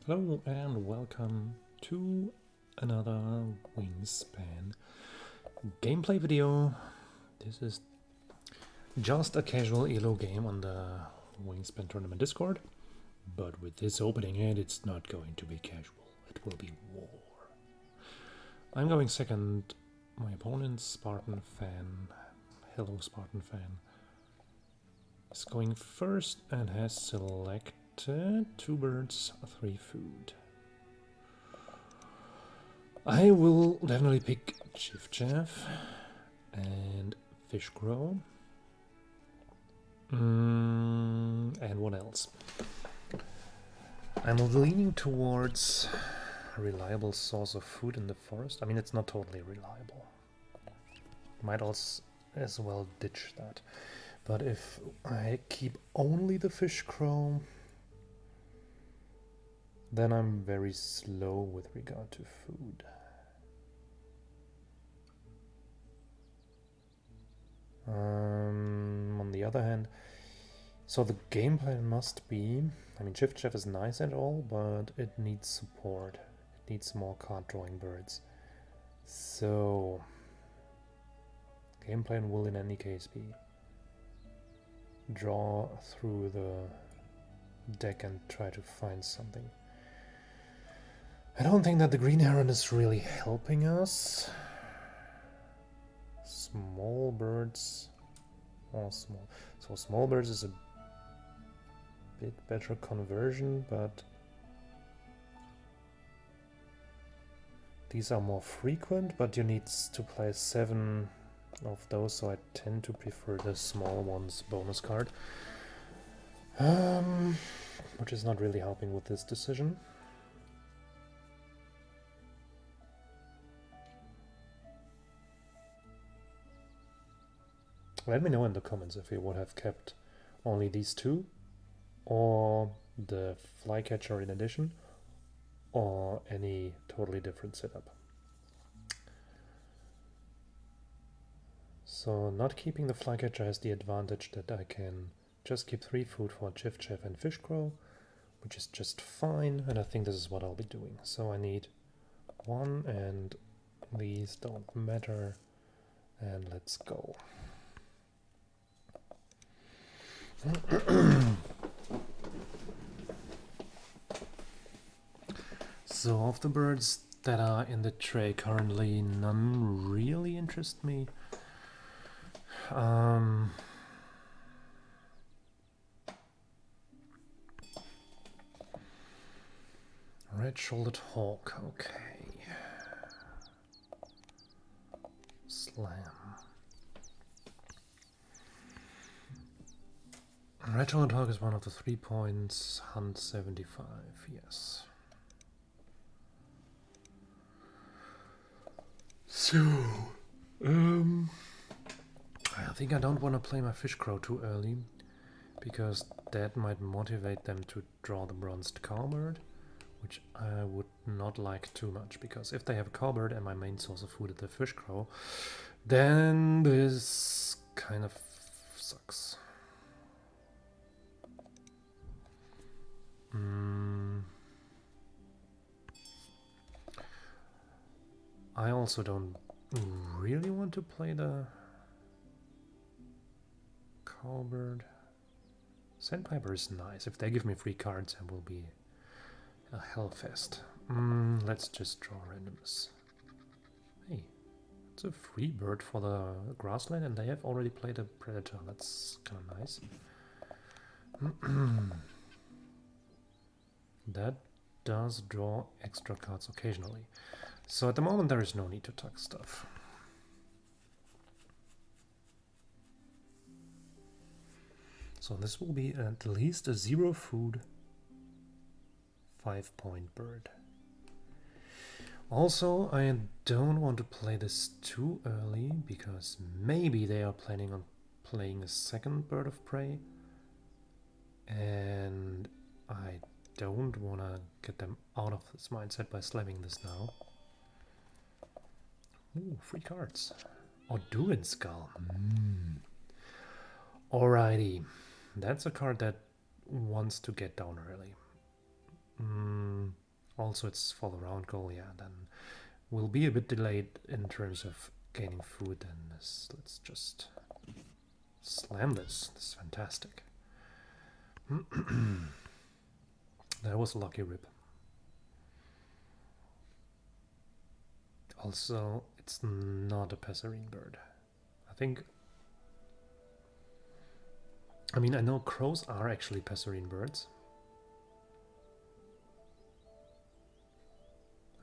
Hello and welcome to another Wingspan gameplay video. This is just a casual ELO game on the Wingspan tournament Discord, but with this opening hand it's not going to be casual, it will be war. I'm going second. My opponent, Spartan Fan, hello Spartan Fan, is going first and has selected 2 birds, 3 food. I will definitely pick Chiffchaff and Fish Grow. And what else? I'm leaning towards a reliable source of food in the forest. I mean, it's not totally reliable. Might also as well ditch that. But if I keep only the Fish Crow, then I'm very slow with regard to food. On the other hand, so the game plan must be, I mean, Chiffchaff is nice and all, but it needs support. It needs more card drawing birds. So, game plan will in any case be draw through the deck and try to find something. I don't think that the green heron is really helping us. Small birds, small. So small birds is a bit better conversion, but these are more frequent, but you need to play 7 of those, so I tend to prefer the small ones bonus card, which is not really helping with this decision. Let me know in the comments if you would have kept only these 2, or the flycatcher in addition, or any totally different setup. So not keeping the flycatcher has the advantage that I can just keep 3 food for Chiffchaff and Fish Crow, which is just fine, and I think this is what I'll be doing. So I need 1, and these don't matter, and let's go. So of the birds that are in the tray currently, none really interest me. Red-shouldered hawk, okay. Slam. Red-shouldered hawk is one of the 3 points, hunt 75, yes. So, I think I don't want to play my Fish Crow too early, because that might motivate them to draw the bronzed cowbird, which I would not like too much, because if they have a cowbird and my main source of food is the Fish Crow, then this kind of sucks. I also don't really want to play the cowbird. Sandpiper is nice. If they give me free cards, it will be a hellfest. Let's just draw randomness. Hey, it's a free bird for the grassland, and they have already played a predator. That's kind of nice. That does draw extra cards occasionally. So at the moment there is no need to tuck stuff. So this will be at least a 0 food 5-point bird. Also, I don't want to play this too early, because maybe they are planning on playing a second bird of prey, and I don't want to get them out of this mindset by slamming this now. Ooh, free cards. Or Duin Skull. Alrighty. That's a card that wants to get down early. also it's for the round goal, yeah, then we'll be a bit delayed in terms of gaining food. Then let's just slam this. This is fantastic. That was a lucky rip. Also, it's not a passerine bird. I mean, I know crows are actually passerine birds.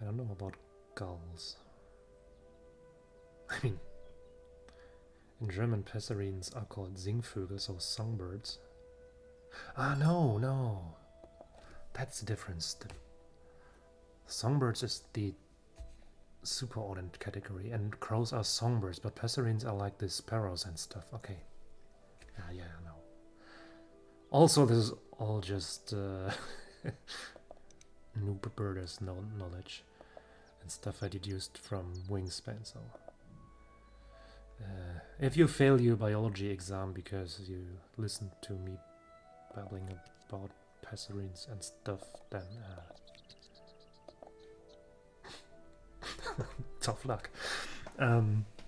I don't know about gulls. I mean, in German, passerines are called Singvögel, so songbirds. Ah, no. That's the difference. The songbirds is the superordinate category, and crows are songbirds, but passerines are like the sparrows and stuff. Okay. Yeah, I know. Also, this is all just noob birders knowledge and stuff I deduced from Wingspan, so if you fail your biology exam because you listened to me babbling about passerines and stuff, then tough luck.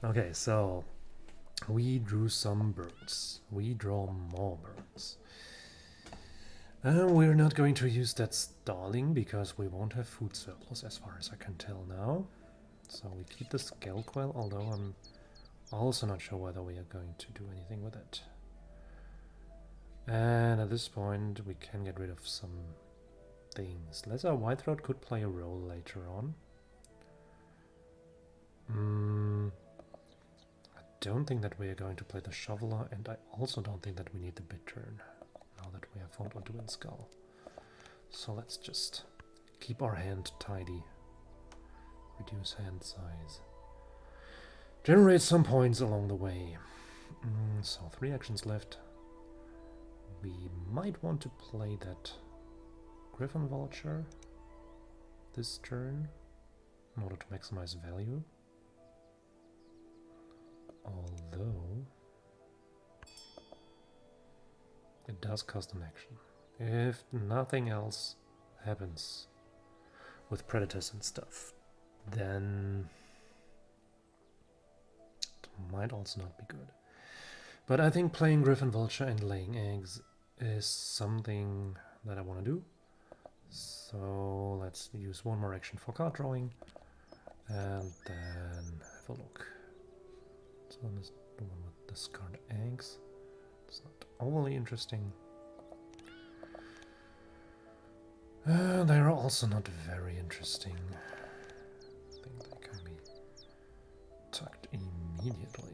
Okay, so we drew some birds. We draw more birds. We're not going to use that stalling because we won't have food surplus as far as I can tell now. So we keep the scale quail, although I'm also not sure whether we are going to do anything with it. And at this point we can get rid of some things. Lesser whitethroat could play a role later on. I don't think that we are going to play the shoveler, and I also don't think that we need the bittern now that we have found a twin skull. So let's just keep our hand tidy. Reduce hand size. Generate some points along the way. So 3 actions left. We might want to play that Griffin Vulture this turn in order to maximize value. Although it does cost an action. If nothing else happens with predators and stuff, then it might also not be good. But I think playing Griffin Vulture and laying eggs is something that I want to do. So let's use one more action for card drawing and then have a look. This one is the one with discard eggs. It's not overly interesting. They are also not very interesting. I think they can be tucked immediately.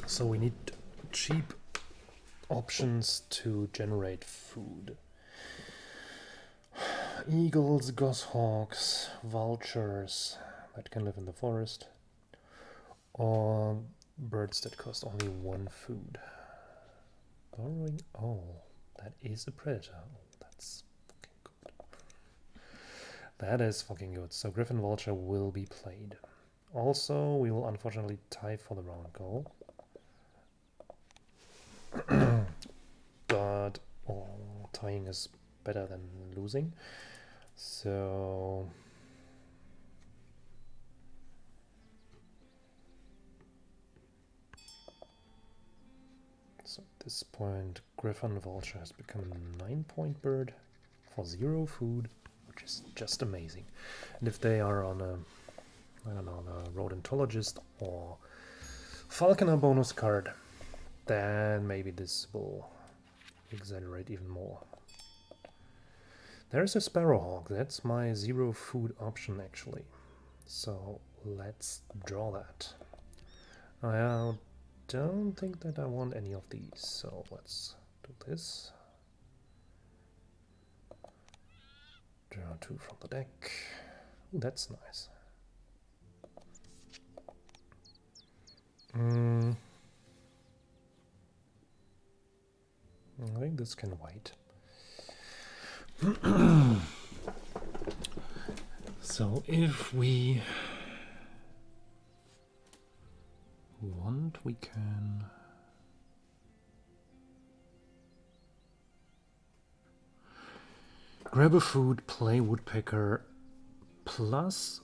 So we need cheap options to generate food. Eagles, goshawks, vultures that can live in the forest, or birds that cost only 1 food. Burrowing owl, that is a predator. Oh, that's fucking good. That is fucking good. So Griffin Vulture will be played. Also, we will unfortunately tie for the round goal. But tying is better than losing. So at this point, Griffin Vulture has become a 9-point bird for 0 food, which is just amazing. And if they are on a, I don't know, a rodentologist or falconer bonus card, then maybe this will exaggerate even more. There's a sparrowhawk. That's my 0 food option actually. So let's draw that. I don't think that I want any of these, so let's do this. Draw 2 from the deck. Ooh, that's nice. I think this can wait. So if we want, we can grab a food, play woodpecker plus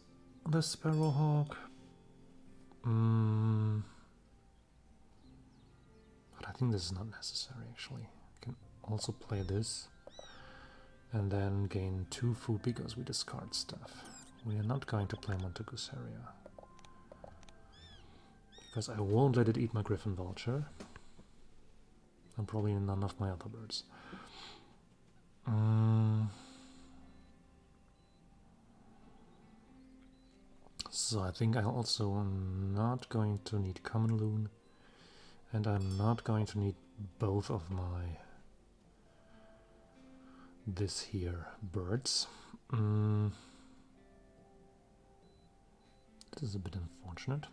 the sparrowhawk. But I think this is not necessary actually. We can also play this and then gain 2 food because we discard stuff. We are not going to play Montecusaria because I won't let it eat my griffin vulture and probably none of my other birds. So I think I'm also not going to need common loon, and I'm not going to need both of my this here birds. This is a bit unfortunate.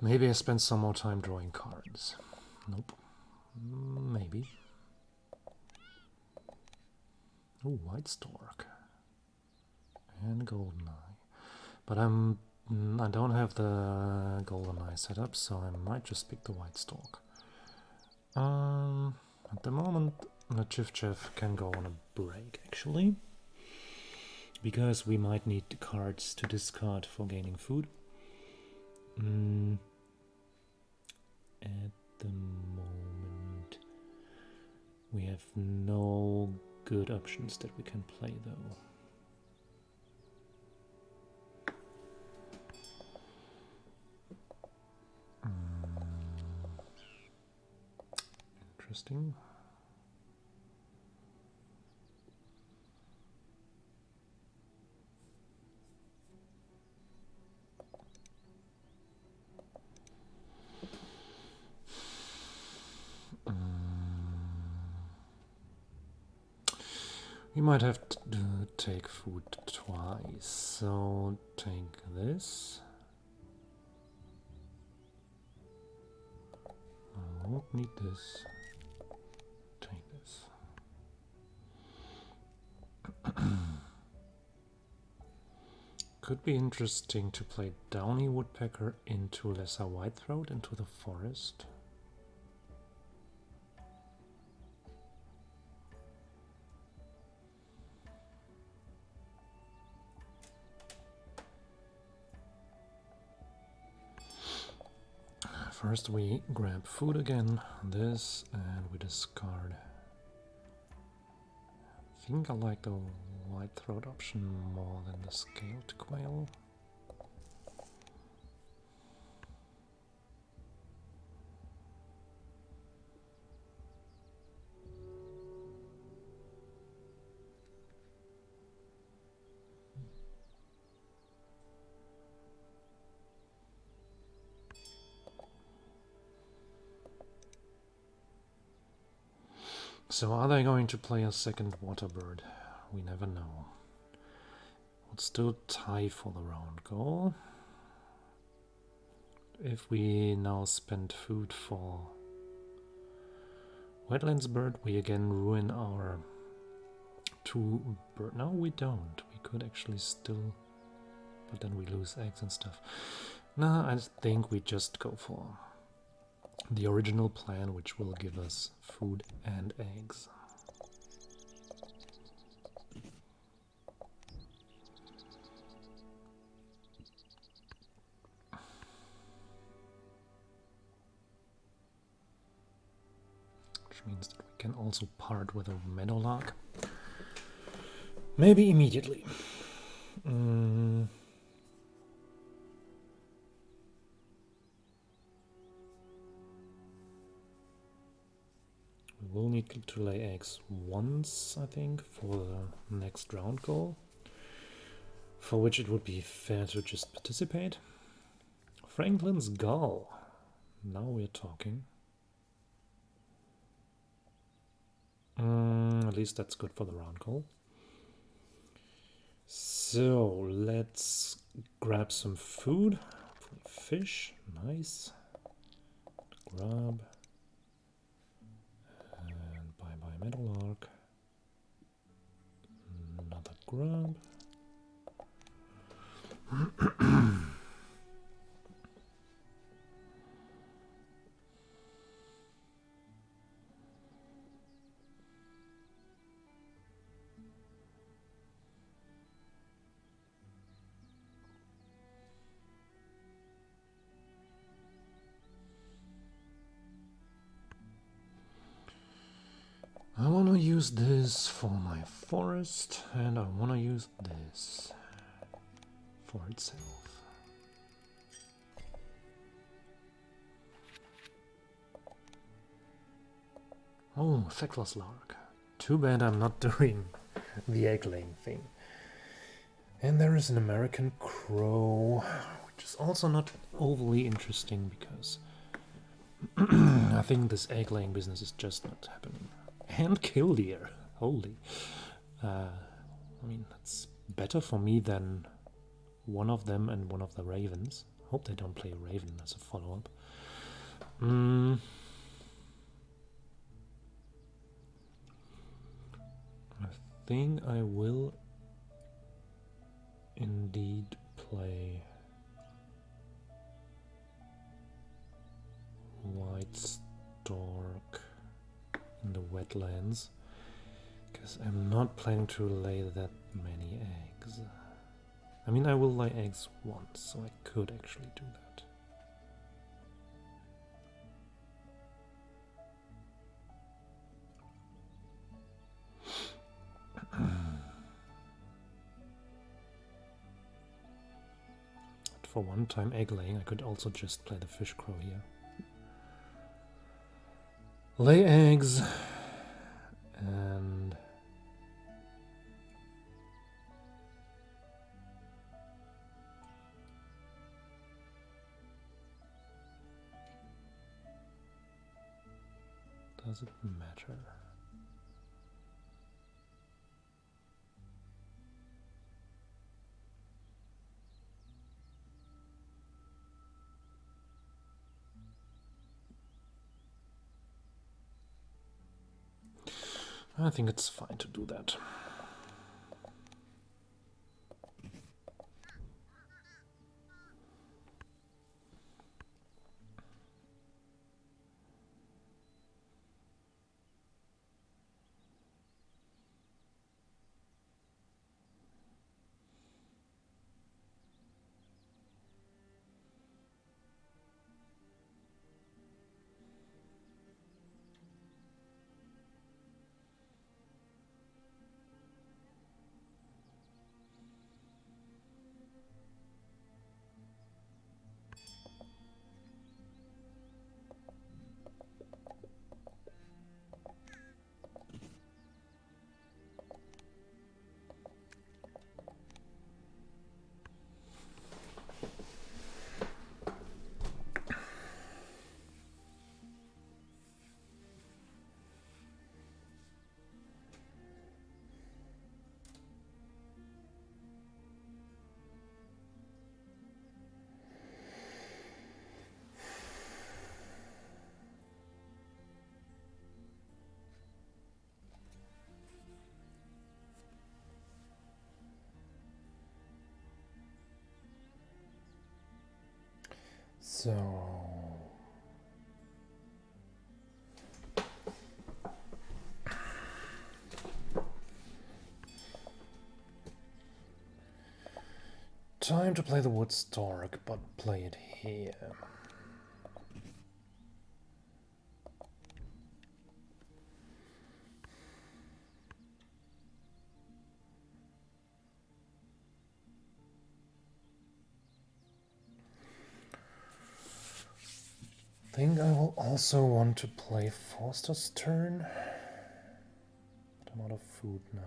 Maybe I spend some more time drawing cards. Nope. Maybe. Oh, white stork. And golden eye. But I don't have the golden eye set up, so I might just pick the white stork. At the moment, the Chiffchaff can go on a break, actually. Because we might need the cards to discard for gaining food. At the moment, we have no good options that we can play, though. Interesting. We might have to take food twice, so take this. I won't need this. Take this. Could be interesting to play Downy Woodpecker into Lesser Whitethroat into the forest. First we grab food again, this, and we discard. I think I like the whitethroat option more than the scaled quail. So are they going to play a second water bird? We never know. We'll still tie for the round goal. If we now spend food for wetlands bird, we again ruin our 2 bird. No, we don't. We could actually still, but then we lose eggs and stuff. No, I think we just go for the original plan, which will give us food and eggs. Which means that we can also part with a meadowlark. Maybe immediately. We will need to lay eggs once, I think, for the next round goal, for which it would be fair to just participate. Franklin's Gull. Now we're talking. At least that's good for the round goal. So let's grab some food. Fish, nice. Grub. And bye-bye metal arc. Another grub. I want to use this for my forest, and I want to use this for itself. Oh, feckless lark. Too bad I'm not doing the egg-laying thing. And there is an American crow, which is also not overly interesting because I think this egg-laying business is just not happening. And killdeer, holy. I mean, that's better for me than one of them and one of the ravens. Hope they don't play a raven as a follow-up. I think I will indeed play white stork in the wetlands, because I'm not planning to lay that many eggs. I mean, I will lay eggs once, so I could actually do that. For one-time egg laying, I could also just play the fish crow here. Lay eggs, and does it matter? I think it's fine to do that. So time to play the wood stork, but play it here. I think I will also want to play Forster's turn, but I'm out of food now.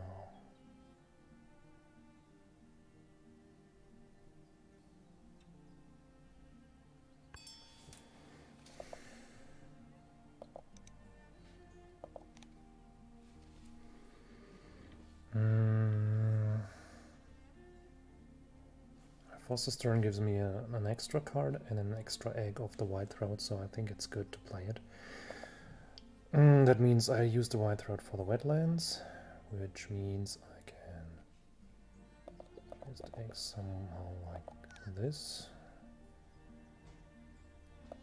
Foster's turn gives me an extra card and an extra egg of the Whitethroat, so I think it's good to play it. That means I use the Whitethroat for the wetlands, which means I can just egg somehow like this.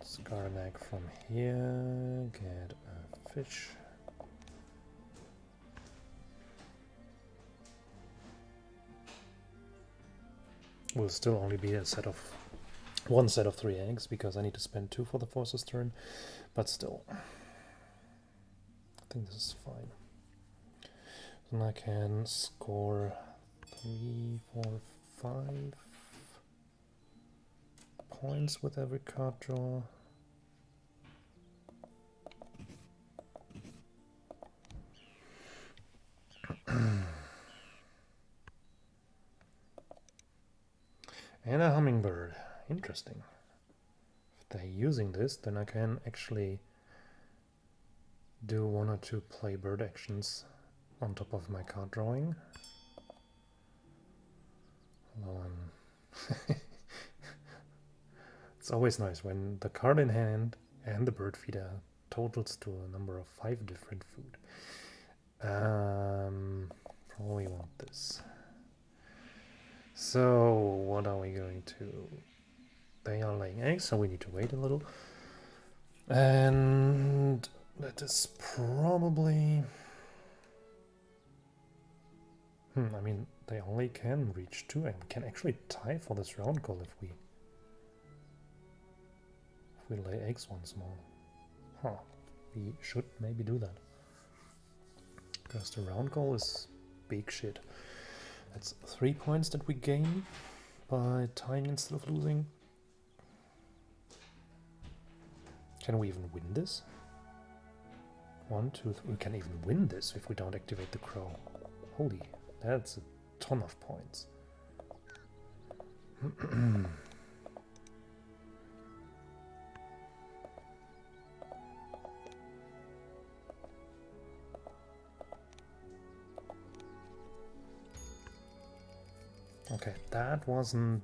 Scar an egg from here, get a fish. Will still only be one set of 3 eggs, because I need to spend 2 for the Force's turn, but still. I think this is fine. Then I can score 3, 4, 5 points with every card draw. And a hummingbird. Interesting. If they're using this, then I can actually do 1 or 2 play bird actions on top of my card drawing. Although it's always nice when the card in hand and the bird feeder totals to a number of 5 different food. Probably want this. So what are we going to... They are laying eggs, so we need to wait a little. And that is probably... I mean, they only can reach 2 and we can actually tie for this round goal if we lay eggs once more. Huh. We should maybe do that. Because the round goal is big shit. That's 3 points that we gain by tying instead of losing. Can we even win this? 1, 2, 3. We can even win this if we don't activate the crow. Holy, that's a ton of points. Okay, that wasn't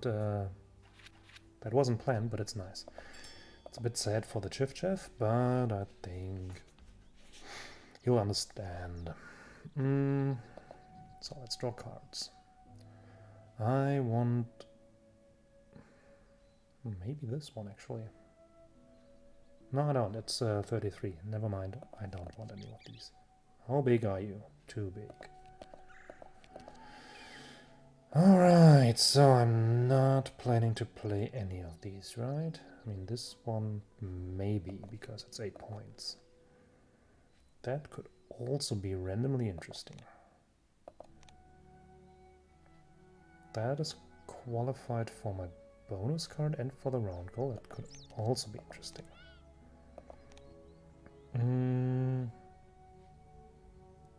planned, but it's nice. It's a bit sad for the Chiffchaff, but I think he'll understand. So let's draw cards. I want maybe this one actually. No, I don't. It's 33. Never mind. I don't want any of these. How big are you? Too big. Alright, so I'm not planning to play any of these, right? I mean, this one maybe, because it's 8 points. That could also be randomly interesting. That is qualified for my bonus card and for the round goal. That could also be interesting.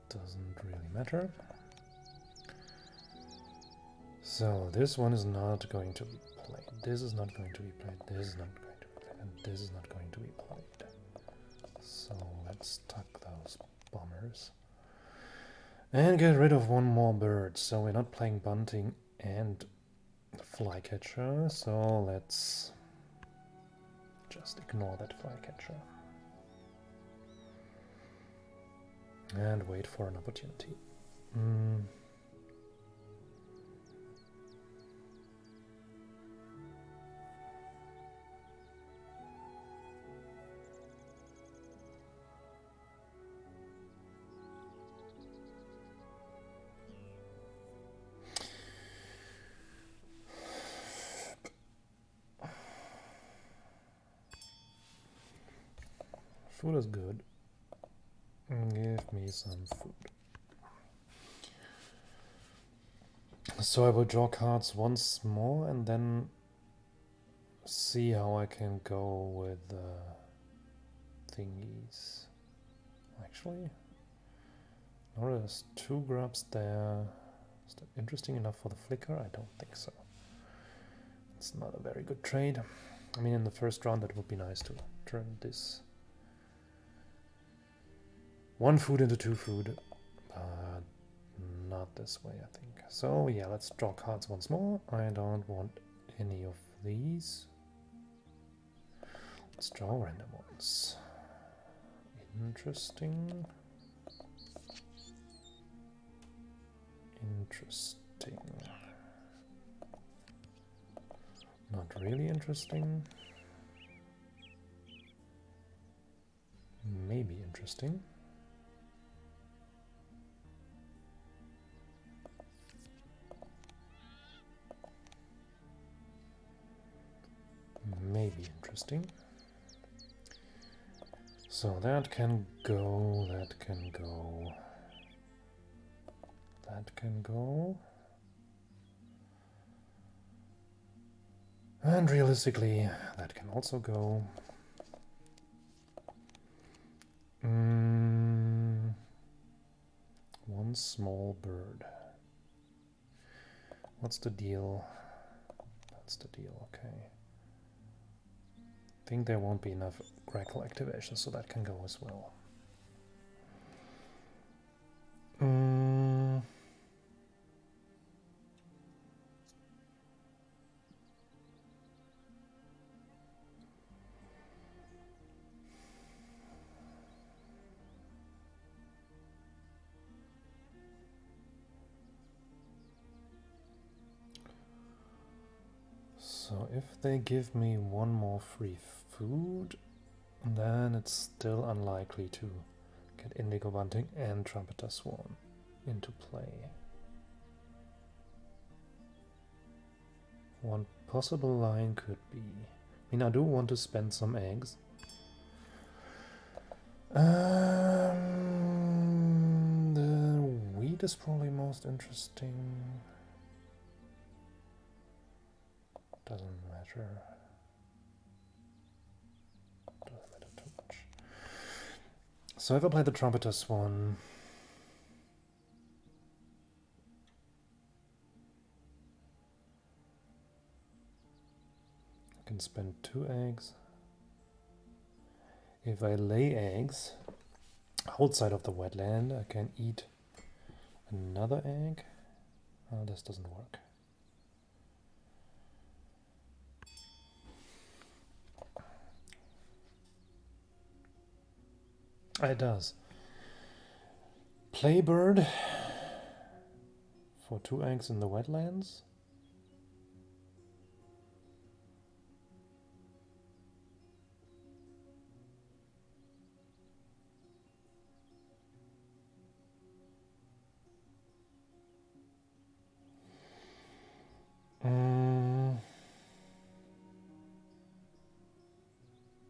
Doesn't really matter. So this one is not going to be played. This is not going to be played. This is not going to be played. And this is not going to be played. So let's tuck those bombers. And get rid of 1 more bird. So we're not playing bunting and flycatcher. So let's just ignore that flycatcher. And wait for an opportunity. Food is good. Give me some food. So I will draw cards once more and then see how I can go with thingies. Actually, no, there's 2 grubs there. Is that interesting enough for the flicker? I don't think so. It's not a very good trade. I mean, in the first round that would be nice to turn this 1 food into 2 food, but not this way, I think. So yeah, let's draw cards once more. I don't want any of these. Let's draw random ones. Interesting. Interesting. Not really interesting. Maybe interesting. Maybe interesting. So that can go, that can go, that can go. And realistically, that can also go. One small bird. What's the deal? That's the deal, okay. I think there won't be enough crackle activation, so that can go as well. So if they give me one more free food, then it's still unlikely to get Indigo Bunting and Trumpeter Swan into play. One possible line could be... I mean, I do want to spend some eggs. The wheat is probably most interesting. Doesn't matter. Doesn't matter too much. So if I play the Trumpeter Swan, I can spend 2 eggs. If I lay eggs outside of the wetland, I can eat another egg. Oh, this doesn't work. It does. Playbird for 2 eggs in the wetlands.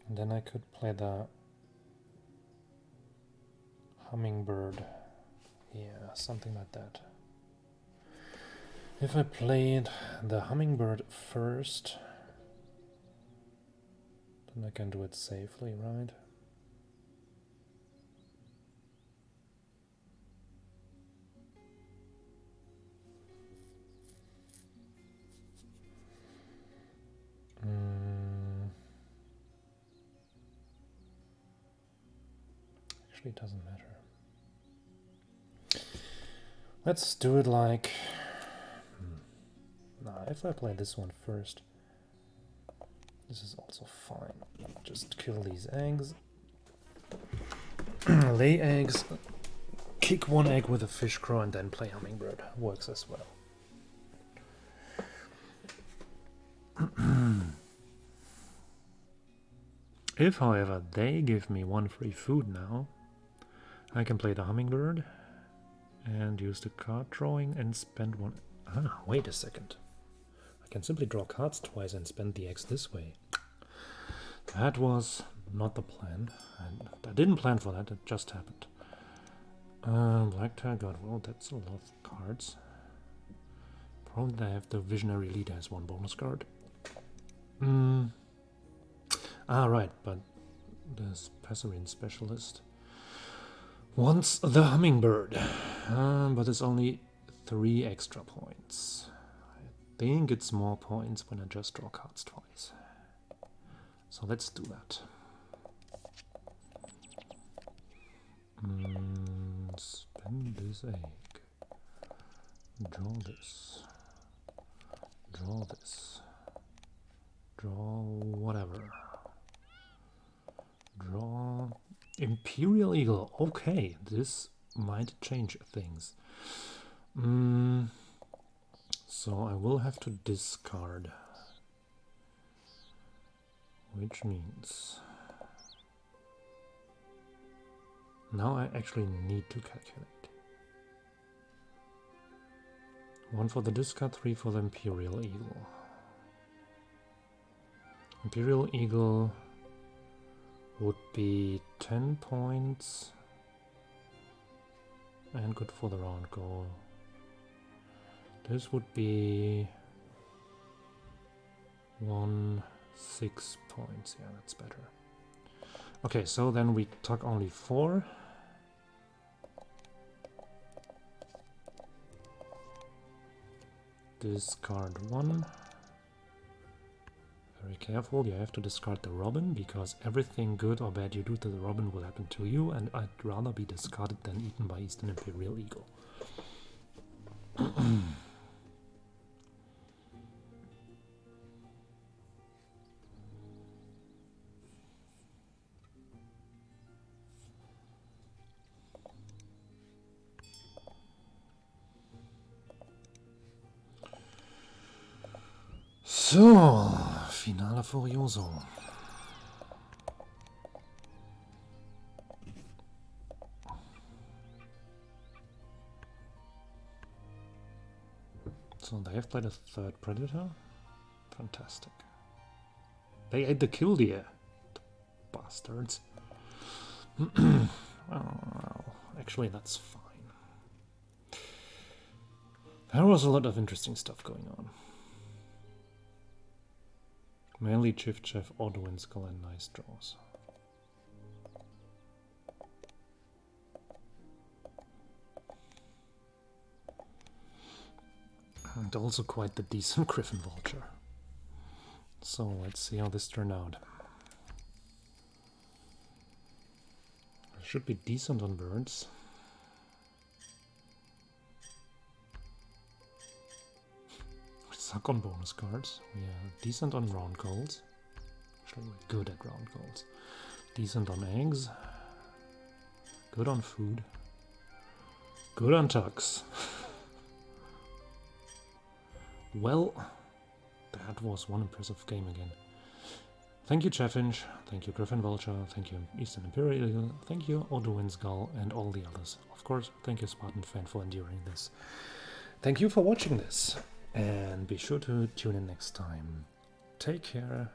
And then I could play the hummingbird. Yeah, something like that. If I played the hummingbird first, then I can do it safely, right? Actually, it doesn't matter. Let's do it like... Nah, if I play this one first, this is also fine. Just kill these eggs. Lay eggs, kick 1 egg with a fish crow, and then play hummingbird. Works as well. If, however, they give me 1 free food now, I can play the hummingbird and use the card drawing and spend 1... Ah, wait a second. I can simply draw cards twice and spend the eggs this way. That was not the plan. I didn't plan for that, it just happened. Black Tiger God, well, that's a lot of cards. Probably I have the Visionary Leader as 1 bonus card. Ah, right, but this Passerine Specialist wants the Hummingbird, but it's only 3 extra points. I think it's more points when I just draw cards twice. So let's do that. Spend this egg. Draw this. Draw this. Draw whatever. Draw Imperial Eagle. Okay, this might change things. So I will have to discard. Which means now I actually need to calculate. 1 for the discard, 3 for the Imperial Eagle. Imperial Eagle would be 10 points and good for the round goal. This would be 6 points. Yeah, that's better. Okay, so then we took only 4. Discard 1. Very careful, you have to discard the Robin, because everything good or bad you do to the Robin will happen to you, and I'd rather be discarded than eaten by Eastern Imperial Eagle. So, Finale Furioso. So they have played a 3rd Predator. Fantastic. They ate the killdeer. The bastards. Well, actually that's fine. There was a lot of interesting stuff going on. Mainly Chiffchaff, Auto and Skull and nice draws. And also quite the decent Griffin Vulture. So let's see how this turned out. Should be decent on birds. We suck on bonus cards. We are decent on round goals. Actually, we're good at round goals. Decent on eggs. Good on food. Good on tucks. Well, that was one impressive game again. Thank you, Chaffinch. Thank you, Griffin Vulture. Thank you, Eastern Imperial Eagle. Thank you, Odo Skull, and all the others. Of course, thank you, Spartan Fan, for enduring this. Thank you for watching this, and be sure to tune in next time. Take care,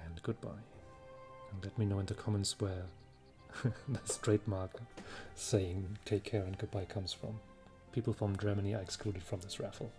and goodbye. And let me know in the comments where the trademark saying take care and goodbye comes from. People from Germany are excluded from this raffle.